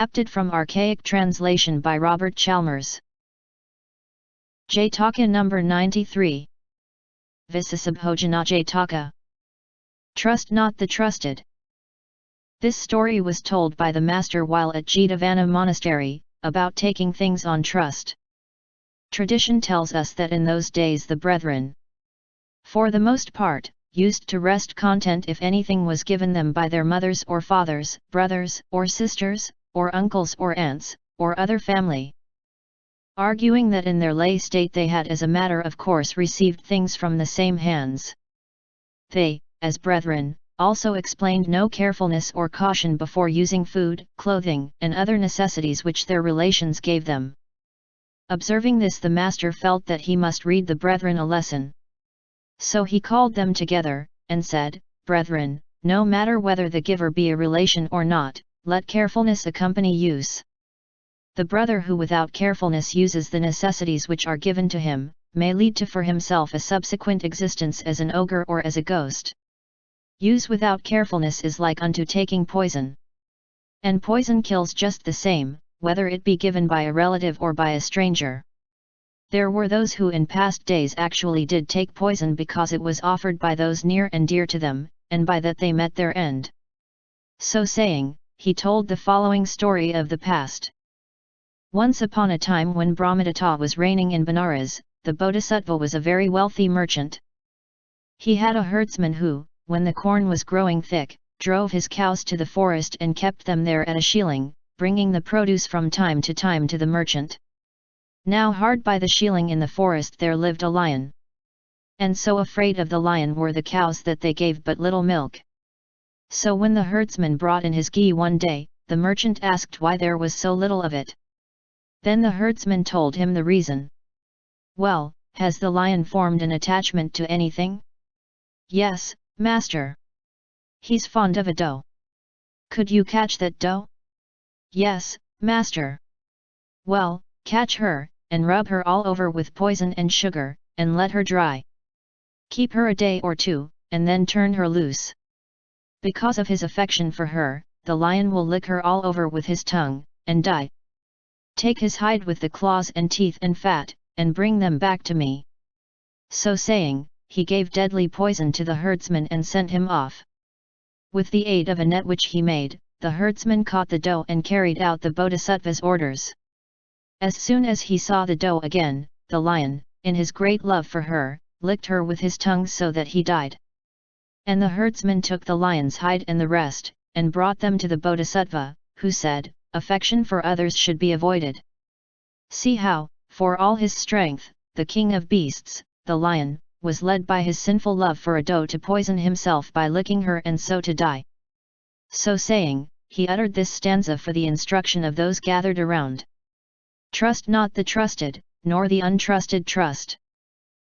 Adapted from archaic translation by Robert Chalmers. Jataka number 93. Visasabhojana Jataka. Trust not the trusted. This story was told by the master while at Jetavana monastery, about taking things on trust. Tradition tells us that in those days the brethren, for the most part, used to rest content if anything was given them by their mothers or fathers, brothers or sisters, or uncles or aunts, or other family, arguing that in their lay state they had as a matter of course received things from the same hands. They, as brethren, also explained no carefulness or caution before using food, clothing, and other necessities which their relations gave them. Observing this, the master felt that he must read the brethren a lesson. So he called them together, and said, "Brethren, no matter whether the giver be a relation or not, let carefulness accompany use. The brother who without carefulness uses the necessities which are given to him, may lead to for himself a subsequent existence as an ogre or as a ghost. Use without carefulness is like unto taking poison. And poison kills just the same, whether it be given by a relative or by a stranger. There were those who in past days actually did take poison because it was offered by those near and dear to them, and by that they met their end." So saying, he told the following story of the past. Once upon a time when Brahmadatta was reigning in Benares, the bodhisattva was a very wealthy merchant. He had a herdsman who, when the corn was growing thick, drove his cows to the forest and kept them there at a shilling, bringing the produce from time to time to the merchant. Now hard by the shilling in the forest there lived a lion. And so afraid of the lion were the cows that they gave but little milk. So when the herdsman brought in his ghee one day, the merchant asked why there was so little of it. Then the herdsman told him the reason. "Well, has the lion formed an attachment to anything?" "Yes, master. He's fond of a doe." "Could you catch that doe?" "Yes, master." "Well, catch her, and rub her all over with poison and sugar, and let her dry. Keep her a day or two, and then turn her loose. Because of his affection for her, the lion will lick her all over with his tongue, and die. Take his hide with the claws and teeth and fat, and bring them back to me." So saying, he gave deadly poison to the herdsman and sent him off. With the aid of a net which he made, the herdsman caught the doe and carried out the bodhisattva's orders. As soon as he saw the doe again, the lion, in his great love for her, licked her with his tongue so that he died. And the herdsman took the lion's hide and the rest, and brought them to the bodhisattva, who said, "Affection for others should be avoided. See how, for all his strength, the king of beasts, the lion, was led by his sinful love for a doe to poison himself by licking her and so to die." So saying, he uttered this stanza for the instruction of those gathered around. "Trust not the trusted, nor the untrusted trust.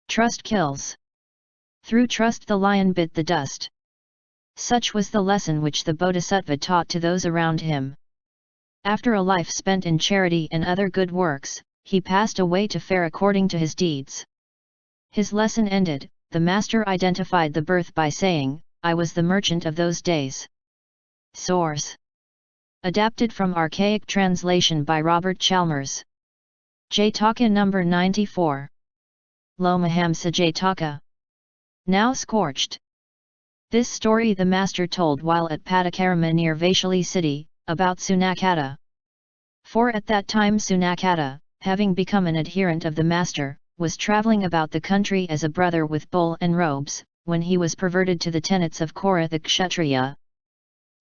Trust kills. Through trust the lion bit the dust." Such was the lesson which the bodhisattva taught to those around him. After a life spent in charity and other good works, he passed away to fare according to his deeds. His lesson ended, the master identified the birth by saying, "I was the merchant of those days." Source: adapted from archaic translation by Robert Chalmers. Jataka number 94. Lomahamsa Jataka. Now scorched. This story the master told while at Patakarama near Vaishali city, about Sunakata. For at that time Sunakata, having become an adherent of the master, was travelling about the country as a brother with bowl and robes, when he was perverted to the tenets of Khuddaka the Kshatriya.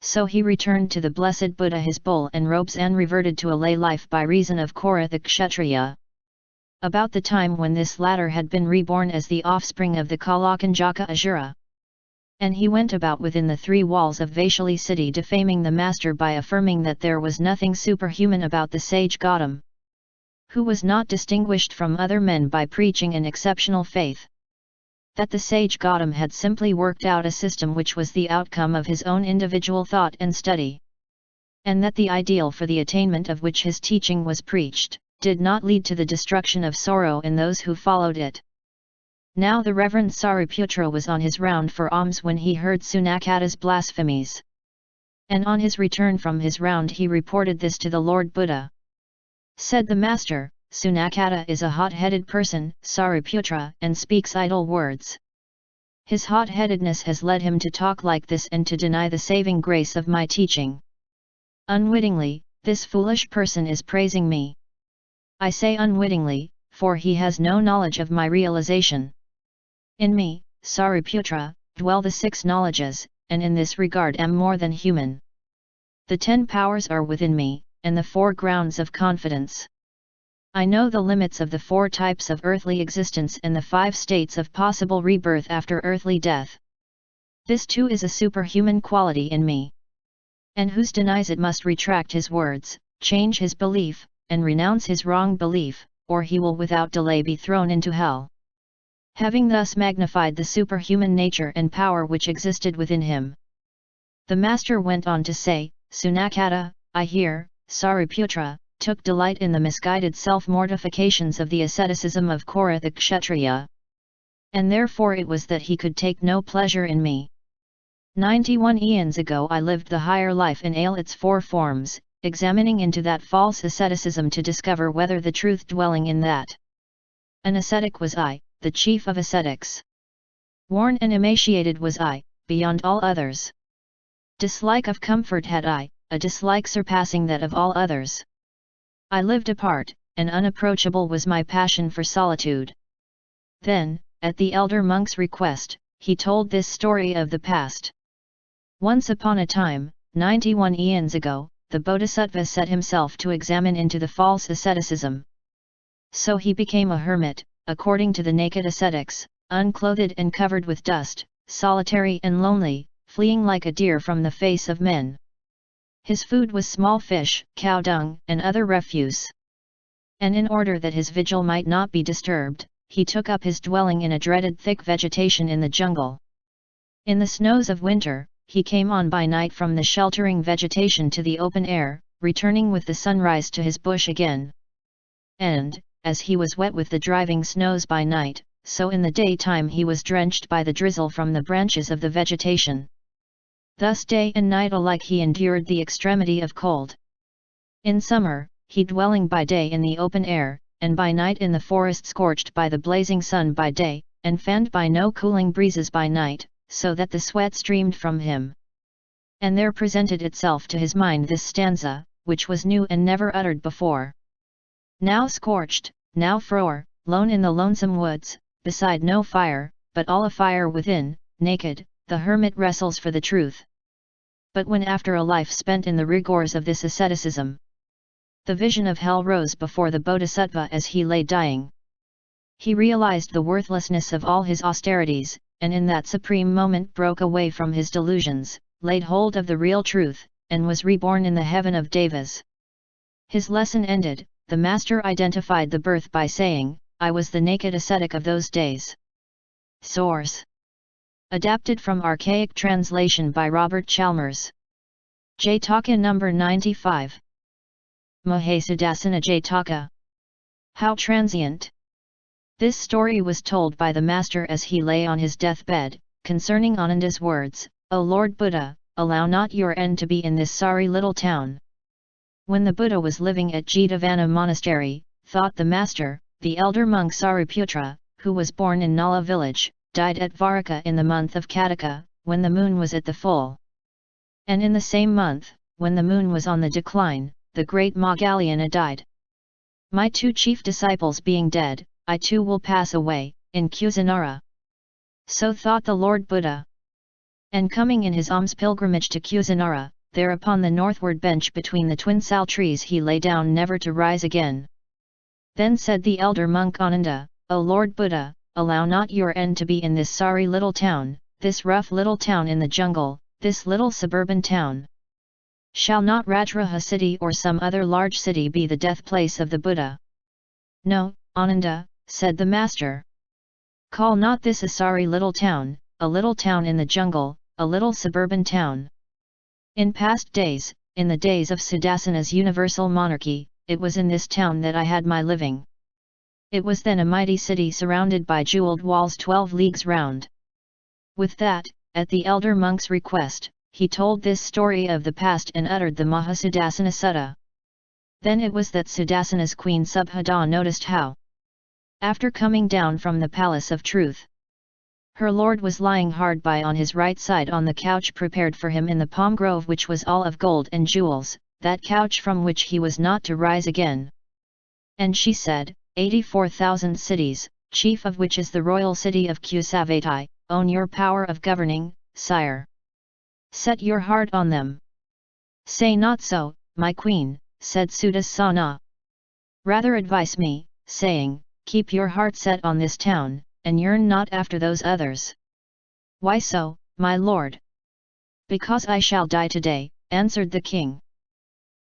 So he returned to the blessed Buddha his bowl and robes and reverted to a lay life by reason of Khuddaka the Kshatriya. About the time when this latter had been reborn as the offspring of the Kalakanjaka Asura. And he went about within the three walls of Vaishali city defaming the master by affirming that there was nothing superhuman about the sage Gautam, who was not distinguished from other men by preaching an exceptional faith. That the sage Gautam had simply worked out a system which was the outcome of his own individual thought and study. And that the ideal for the attainment of which his teaching was preached, did not lead to the destruction of sorrow in those who followed it. Now the Reverend Sariputra was on his round for alms when he heard Sunakata's blasphemies. And on his return from his round he reported this to the Lord Buddha. Said the master, Sunakata is a hot-headed person, Sariputra, and speaks idle words. His hot-headedness has led him to talk like this and to deny the saving grace of my teaching. Unwittingly, this foolish person is praising me. I say unwittingly, for he has no knowledge of my realization. In me, Sariputra, dwell the 6 knowledges, and in this regard am more than human. The 10 powers are within me, and the 4 grounds of confidence. I know the limits of the 4 types of earthly existence and the 5 states of possible rebirth after earthly death. This too is a superhuman quality in me. And who denies it must retract his words, change his belief, and renounce his wrong belief, or he will without delay be thrown into hell. Having thus magnified the superhuman nature and power which existed within him, the master went on to say, Sunakata, I hear, Sariputra, took delight in the misguided self-mortifications of the asceticism of Khuddaka the Kshatriya. And therefore it was that he could take no pleasure in me. 91 eons ago I lived the higher life in all its 4 forms, examining into that false asceticism to discover whether the truth dwelling in that. An ascetic was I, the chief of ascetics. Worn and emaciated was I, beyond all others. Dislike of comfort had I, a dislike surpassing that of all others. I lived apart, and unapproachable was my passion for solitude. Then, at the elder monk's request, he told this story of the past. Once upon a time, 91 eons ago, the bodhisattva set himself to examine into the false asceticism. So he became a hermit, according to the naked ascetics, unclothed and covered with dust, solitary and lonely, fleeing like a deer from the face of men. His food was small fish, cow dung, and other refuse. And in order that his vigil might not be disturbed, he took up his dwelling in a dreaded thick vegetation in the jungle. In the snows of winter, he came on by night from the sheltering vegetation to the open air, returning with the sunrise to his bush again. And, as he was wet with the driving snows by night, so in the daytime he was drenched by the drizzle from the branches of the vegetation. Thus day and night alike he endured the extremity of cold. In summer, he dwelling by day in the open air, and by night in the forest scorched by the blazing sun by day, and fanned by no cooling breezes by night, so that the sweat streamed from him. And there presented itself to his mind this stanza, which was new and never uttered before. Now scorched, now frore, lone in the lonesome woods, beside no fire, but all afire within, naked, the hermit wrestles for the truth. But when after a life spent in the rigors of this asceticism, the vision of hell rose before the bodhisattva as he lay dying, he realized the worthlessness of all his austerities, and in that supreme moment broke away from his delusions, laid hold of the real truth, and was reborn in the heaven of devas. His lesson ended, the master identified the birth by saying, I was the naked ascetic of those days. Source: adapted from archaic translation by Robert Chalmers. Jataka number 95. Mahasiddhasana Jataka. How transient! This story was told by the master as he lay on his deathbed, concerning Ananda's words, O Lord Buddha, allow not your end to be in this sorry little town. When the Buddha was living at Jataka monastery, thought the master, the elder monk Sariputra, who was born in Nala village, died at Varaka in the month of Khuddaka, when the moon was at the full. And in the same month, when the moon was on the decline, the great Moggallana died. My 2 chief disciples being dead, I too will pass away, in Khuddaka. So thought the Lord Buddha. And coming in his alms pilgrimage to Khuddaka, there upon the northward bench between the twin sal trees he lay down never to rise again. Then said the elder monk Ananda, O Lord Buddha, allow not your end to be in this sorry little town, this rough little town in the jungle, this little suburban town. Shall not Rajraha city or some other large city be the death place of the Buddha? No, Ananda, said the master. Call not this a sorry little town, a little town in the jungle, a little suburban town. In past days, in the days of Siddhasana's universal monarchy, it was in this town that I had my living. It was then a mighty city surrounded by jeweled walls 12 leagues round. With that, at the elder monk's request, he told this story of the past and uttered the Mahasudassana Sutta. Then it was that Sudassana's queen Subhada noticed how, after coming down from the palace of truth, her lord was lying hard by on his right side on the couch prepared for him in the palm grove, which was all of gold and jewels, that couch from which he was not to rise again. And she said, 84,000 cities, chief of which is the royal city of Kusavatai, own your power of governing, sire. Set your heart on them. Say not so, my queen, said Sudassana. Rather advise me, saying, keep your heart set on this town, and yearn not after those others. Why so, my lord? Because I shall die today, answered the king.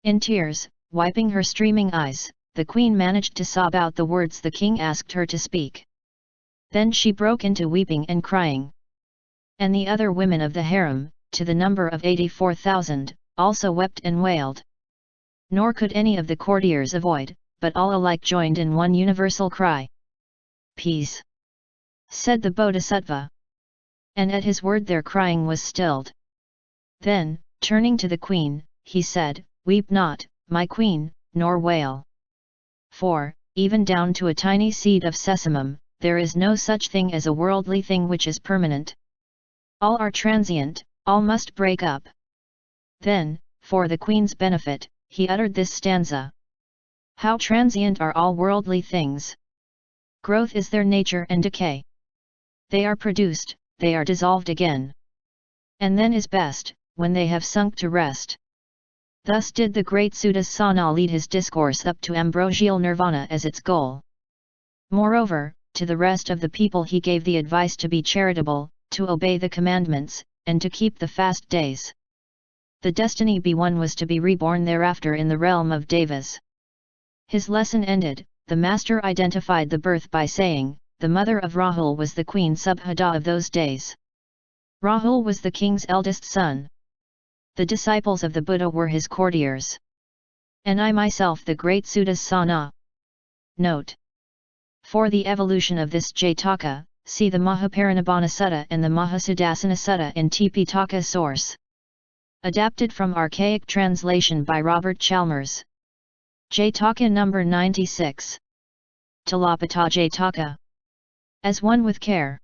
In tears, wiping her streaming eyes, the queen managed to sob out the words the king asked her to speak. Then she broke into weeping and crying. And the other women of the harem, to the number of 84,000, also wept and wailed. Nor could any of the courtiers avoid, but all alike joined in one universal cry. Peace! Said the bodhisattva. And at his word their crying was stilled. Then, turning to the queen, he said, weep not, my queen, nor wail. For, even down to a tiny seed of sesamum, there is no such thing as a worldly thing which is permanent. All are transient, all must break up. Then, for the queen's benefit, he uttered this stanza. How transient are all worldly things! Growth is their nature and decay. They are produced, they are dissolved again. And then is best, when they have sunk to rest. Thus did the great Sudassana lead his discourse up to ambrosial nirvana as its goal. Moreover, to the rest of the people he gave the advice to be charitable, to obey the commandments, and to keep the fast days. The destiny be one was to be reborn thereafter in the realm of devas. His lesson ended, the master identified the birth by saying, the mother of Rahul was the queen Subhada of those days. Rahul was the king's eldest son. The disciples of the Buddha were his courtiers. And I myself the great Sudassana. Note. For the evolution of this Jataka, see the Mahaparinibbana Sutta and the Mahasudassana Sutta in Tipitaka source. Adapted from archaic translation by Robert Chalmers. Jataka number 96. Talapata Jataka. As one with care.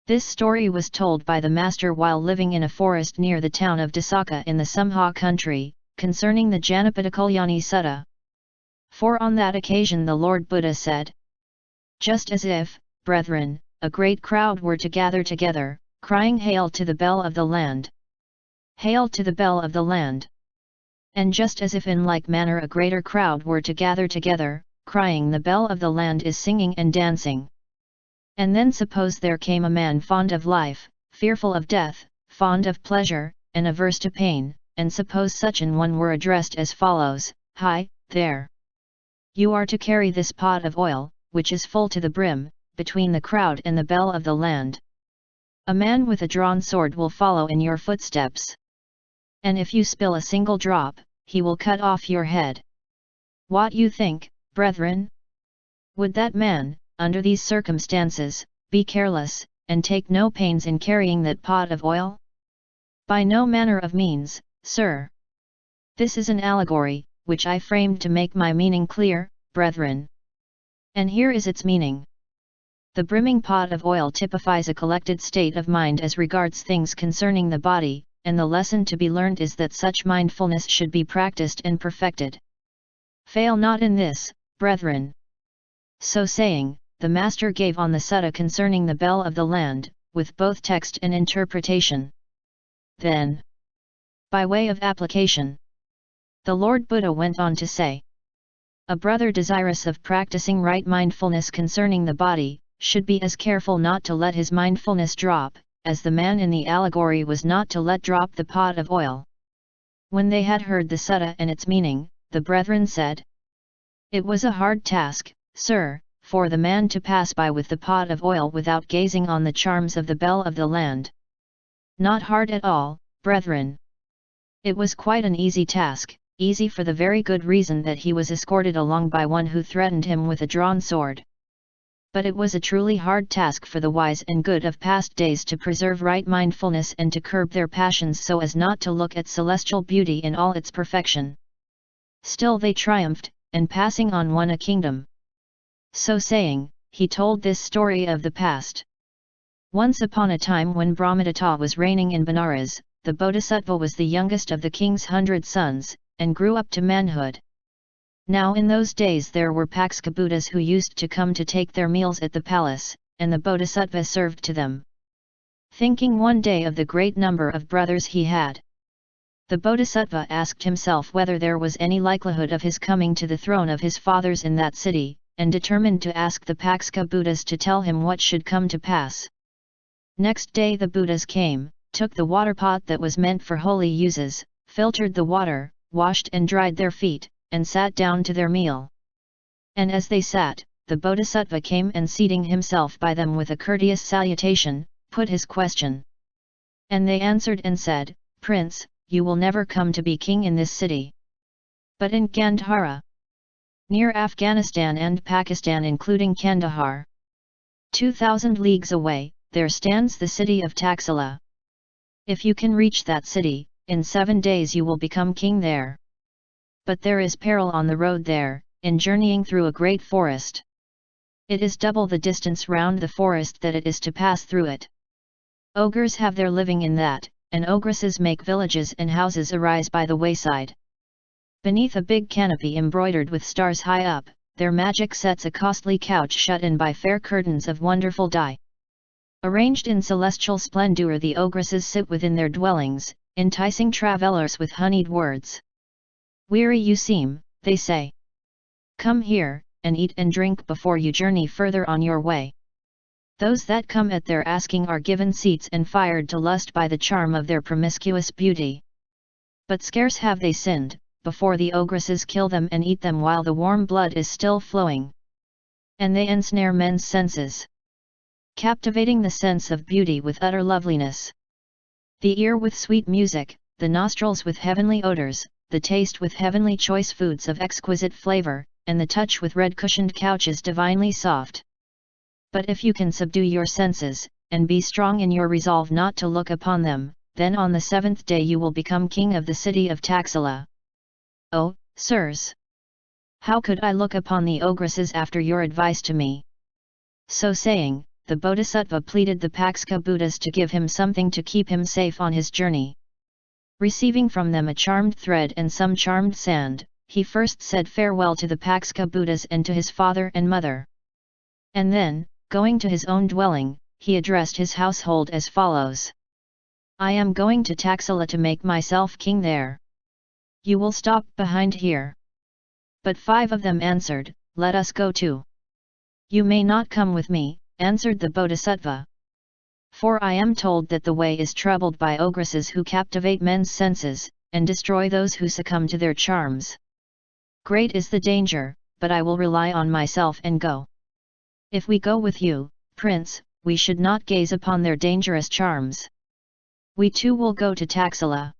This story was told by the master while living in a forest near the town of Dasaka in the Sumha country, concerning the Janapadakulyani Sutta. For on that occasion the Lord Buddha said, just as if, brethren, a great crowd were to gather together, crying Hail to the bell of the land! Hail to the bell of the land! And just as if in like manner a greater crowd were to gather together, crying the bell of the land is singing and dancing. And then suppose there came a man fond of life, fearful of death, fond of pleasure, and averse to pain, and suppose such an one were addressed as follows, Hi, there! You are to carry this pot of oil, which is full to the brim, between the crowd and the bell of the land. A man with a drawn sword will follow in your footsteps. And if you spill a single drop, he will cut off your head. What you think, brethren? Would that man, under these circumstances, be careless, and take no pains in carrying that pot of oil? By no manner of means, sir. This is an allegory, which I framed to make my meaning clear, brethren. And here is its meaning. The brimming pot of oil typifies a collected state of mind as regards things concerning the body, and the lesson to be learned is that such mindfulness should be practiced and perfected. Fail not in this, brethren. So saying, the master gave on the sutta concerning the bell of the land, with both text and interpretation. Then, by way of application, the Lord Buddha went on to say, a brother desirous of practicing right mindfulness concerning the body, should be as careful not to let his mindfulness drop, as the man in the allegory was not to let drop the pot of oil. When they had heard the sutta and its meaning, the brethren said, it was a hard task, sir, for the man to pass by with the pot of oil without gazing on the charms of the bell of the land. Not hard at all, brethren. It was quite an easy task, easy for the very good reason that he was escorted along by one who threatened him with a drawn sword. But it was a truly hard task for the wise and good of past days to preserve right mindfulness and to curb their passions so as not to look at celestial beauty in all its perfection. Still they triumphed, and passing on won a kingdom. So saying, he told this story of the past. Once upon a time when Brahmadatta was reigning in Benares, the bodhisattva was the youngest of the king's 100 sons, and grew up to manhood. Now in those days there were Pakskabuddhas who used to come to take their meals at the palace, and the bodhisattva served to them. Thinking one day of the great number of brothers he had, the bodhisattva asked himself whether there was any likelihood of his coming to the throne of his fathers in that city, and determined to ask the Pakskabuddhas to tell him what should come to pass. Next day the Buddhas came, took the water pot that was meant for holy uses, filtered the water, washed and dried their feet, and sat down to their meal. And as they sat, the bodhisattva came and seating himself by them with a courteous salutation, put his question. And they answered and said, "Prince, you will never come to be king in this city. But in Gandhara, near Afghanistan and Pakistan including Kandahar, 2,000 leagues away, there stands the city of Taxila. If you can reach that city, in 7 days you will become king there. But there is peril on the road there, in journeying through a great forest. It is double the distance round the forest that it is to pass through it. Ogres have their living in that, and ogresses make villages and houses arise by the wayside. Beneath a big canopy embroidered with stars high up, their magic sets a costly couch shut in by fair curtains of wonderful dye. Arranged in celestial splendor the ogresses sit within their dwellings, enticing travellers with honeyed words. Weary you seem, they say. Come here, and eat and drink before you journey further on your way. Those that come at their asking are given seats and fired to lust by the charm of their promiscuous beauty. But scarce have they sinned, before the ogresses kill them and eat them while the warm blood is still flowing. And they ensnare men's senses, captivating the sense of beauty with utter loveliness. The ear with sweet music, the nostrils with heavenly odors, the taste with heavenly choice foods of exquisite flavor, and the touch with red cushioned couches divinely soft. But if you can subdue your senses, and be strong in your resolve not to look upon them, then on the 7th day you will become king of the city of Taxila. Oh, sirs! How could I look upon the ogresses after your advice to me?" So saying, the bodhisattva pleaded the Pakskabuddhas to give him something to keep him safe on his journey. Receiving from them a charmed thread and some charmed sand, he first said farewell to the Pakskabuddhas and to his father and mother. And then, going to his own dwelling, he addressed his household as follows. "I am going to Taxila to make myself king there. You will stop behind here." But 5 of them answered, "Let us go too." "You may not come with me," answered the bodhisattva. "For I am told that the way is troubled by ogresses who captivate men's senses, and destroy those who succumb to their charms. Great is the danger, but I will rely on myself and go. If we go with you, Prince, we should not gaze upon their dangerous charms. We too will go to Taxila."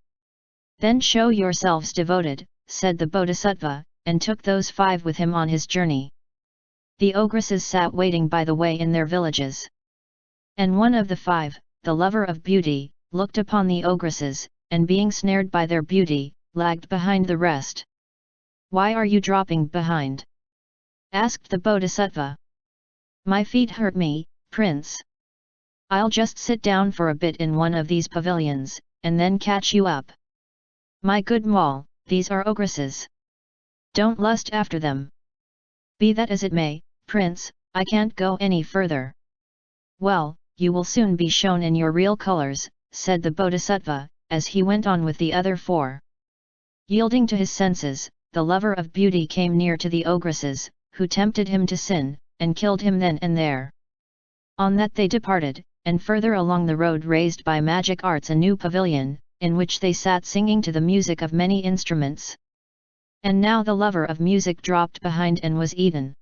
"Then show yourselves devoted," said the bodhisattva, and took those 5 with him on his journey. The ogresses sat waiting by the way in their villages. And one of the 5, the lover of beauty, looked upon the ogresses, and being snared by their beauty, lagged behind the rest. "Why are you dropping behind?" asked the bodhisattva. "My feet hurt me, Prince. I'll just sit down for a bit in one of these pavilions, and then catch you up." "My good Maul, these are ogresses. Don't lust after them." "Be that as it may, Prince, I can't go any further." "Well, you will soon be shown in your real colors," said the bodhisattva, as he went on with the other 4. Yielding to his senses, the lover of beauty came near to the ogresses, who tempted him to sin, and killed him then and there. On that they departed, and further along the road raised by magic arts a new pavilion, in which they sat singing to the music of many instruments. And now the lover of music dropped behind and was eaten.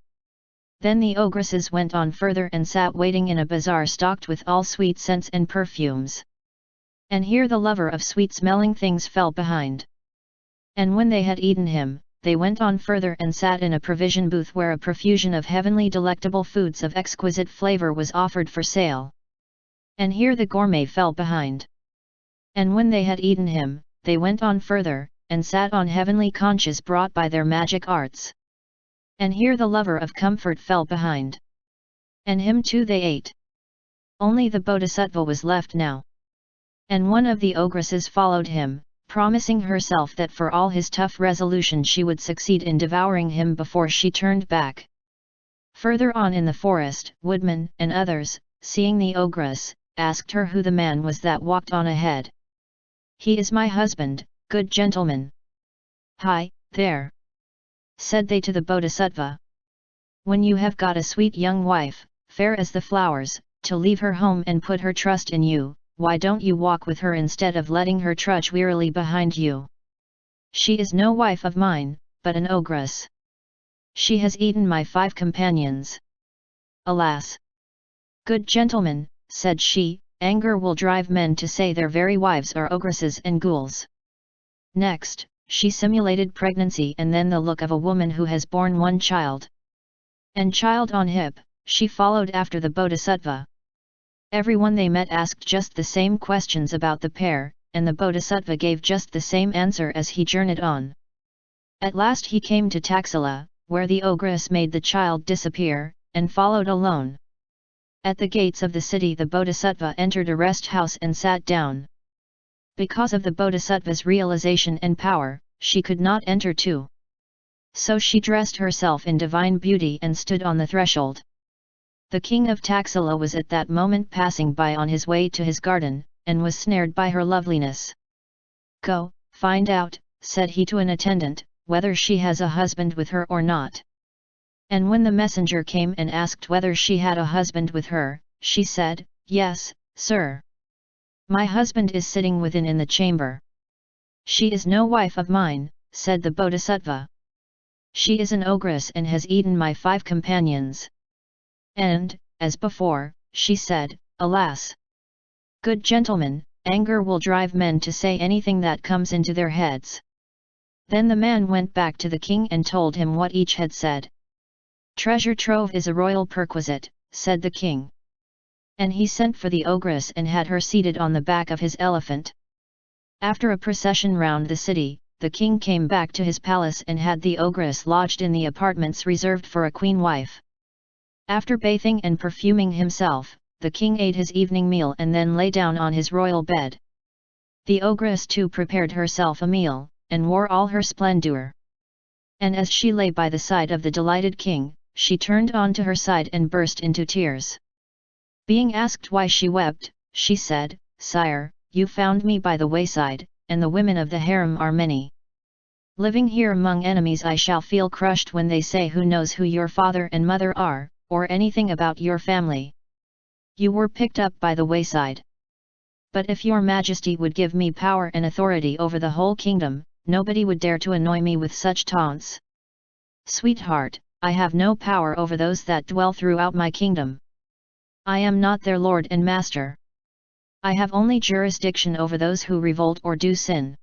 Then the ogresses went on further and sat waiting in a bazaar stocked with all sweet scents and perfumes. And here the lover of sweet-smelling things fell behind. And when they had eaten him, they went on further and sat in a provision booth where a profusion of heavenly delectable foods of exquisite flavor was offered for sale. And here the gourmet fell behind. And when they had eaten him, they went on further, and sat on heavenly conches brought by their magic arts. And here the lover of comfort fell behind. And him too they ate. Only the bodhisattva was left now. And one of the ogresses followed him, promising herself that for all his tough resolution she would succeed in devouring him before she turned back. Further on in the forest, woodmen and others, seeing the ogress, asked her who the man was that walked on ahead. "He is my husband, good gentleman." "Hi, there," said they to the bodhisattva. "When you have got a sweet young wife, fair as the flowers, to leave her home and put her trust in you, why don't you walk with her instead of letting her trudge wearily behind you? She is no wife of mine, but an ogress. She has eaten my 5 companions. Alas! Good gentleman," said she, "anger will drive men to say their very wives are ogresses and ghouls." Next, she simulated pregnancy and then the look of a woman who has borne one child. And child on hip, she followed after the bodhisattva. Everyone they met asked just the same questions about the pair, and the bodhisattva gave just the same answer as he journeyed on. At last he came to Taxila, where the ogress made the child disappear, and followed alone. At the gates of the city the bodhisattva entered a rest house and sat down. Because of the bodhisattva's realization and power, she could not enter too. So she dressed herself in divine beauty and stood on the threshold. The king of Taxila was at that moment passing by on his way to his garden, and was snared by her loveliness. "Go, find out," said he to an attendant, "whether she has a husband with her or not." And when the messenger came and asked whether she had a husband with her, she said, "Yes, sir. My husband is sitting within in the chamber." "She is no wife of mine," said the bodhisattva. "She is an ogress and has eaten my 5 companions." And, as before, she said, "Alas! Good gentleman, anger will drive men to say anything that comes into their heads." Then the man went back to the king and told him what each had said. "Treasure trove is a royal perquisite," said the king. And he sent for the ogress and had her seated on the back of his elephant. After a procession round the city, the king came back to his palace and had the ogress lodged in the apartments reserved for a queen wife. After bathing and perfuming himself, the king ate his evening meal and then lay down on his royal bed. The ogress too prepared herself a meal, and wore all her splendor. And as she lay by the side of the delighted king, she turned on to her side and burst into tears. Being asked why she wept, she said, "Sire, you found me by the wayside, and the women of the harem are many. Living here among enemies I shall feel crushed when they say who knows who your father and mother are, or anything about your family. You were picked up by the wayside. But if your majesty would give me power and authority over the whole kingdom, nobody would dare to annoy me with such taunts. Sweetheart, I have no power over those that dwell throughout my kingdom. I am not their lord and master. I have only jurisdiction over those who revolt or do sin.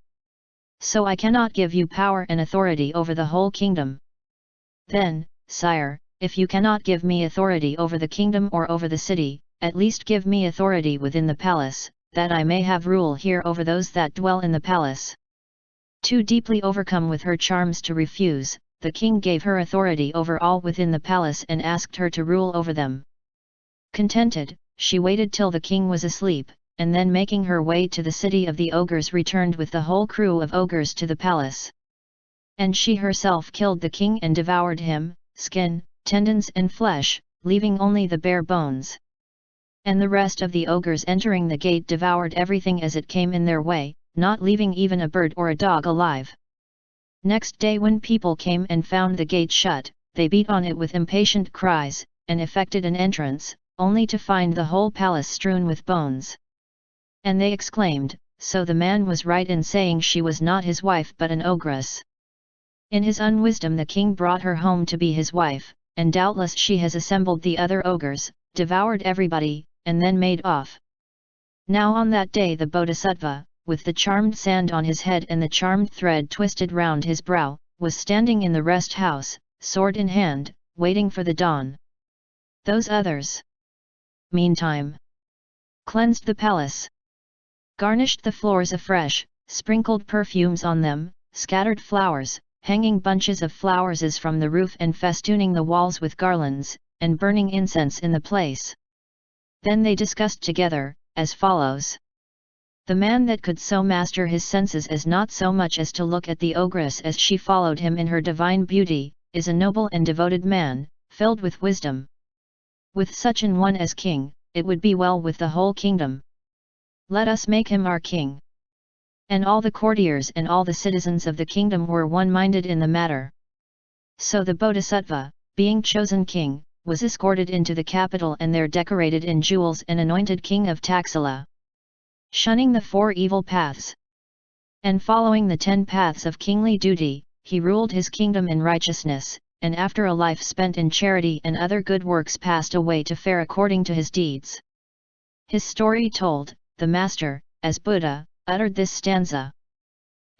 So I cannot give you power and authority over the whole kingdom. Then, sire, if you cannot give me authority over the kingdom or over the city, at least give me authority within the palace, that I may have rule here over those that dwell in the palace." Too deeply overcome with her charms to refuse, the king gave her authority over all within the palace and asked her to rule over them. Contented, she waited till the king was asleep, and then making her way to the city of the ogres returned with the whole crew of ogres to the palace. And she herself killed the king and devoured him, skin, tendons and flesh, leaving only the bare bones. And the rest of the ogres entering the gate devoured everything as it came in their way, not leaving even a bird or a dog alive. Next day when people came and found the gate shut, they beat on it with impatient cries, and effected an entrance, only to find the whole palace strewn with bones. And they exclaimed, "So the man was right in saying she was not his wife but an ogress." In his unwisdom the king brought her home to be his wife, and doubtless she has assembled the other ogres, devoured everybody, and then made off. Now on that day the bodhisattva, with the charmed sand on his head and the charmed thread twisted round his brow, was standing in the rest house, sword in hand, waiting for the dawn. Those others, meantime, cleansed the palace, garnished the floors afresh, sprinkled perfumes on them, scattered flowers, hanging bunches of flowers from the roof and festooning the walls with garlands, and burning incense in the place. Then they discussed together, as follows. The man that could so master his senses as not so much as to look at the ogress as she followed him in her divine beauty, is a noble and devoted man, filled with wisdom. With such an one as king, it would be well with the whole kingdom. Let us make him our king. And all the courtiers and all the citizens of the kingdom were one-minded in the matter. So the bodhisattva, being chosen king, was escorted into the capital and there decorated in jewels and anointed king of Taxila. Shunning the 4 evil paths, and following the 10 paths of kingly duty, he ruled his kingdom in righteousness, and after a life spent in charity and other good works passed away to fare according to his deeds. His story told, the master, as Buddha, uttered this stanza.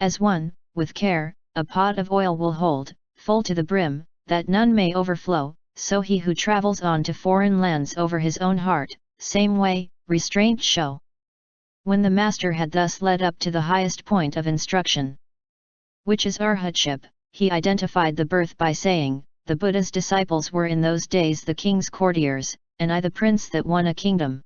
As one, with care, a pot of oil will hold, full to the brim, that none may overflow, so he who travels on to foreign lands over his own heart, same way, restraint show. When the master had thus led up to the highest point of instruction, which is arhatship, he identified the birth by saying, the Buddha's disciples were in those days the king's courtiers, and I the prince that won a kingdom.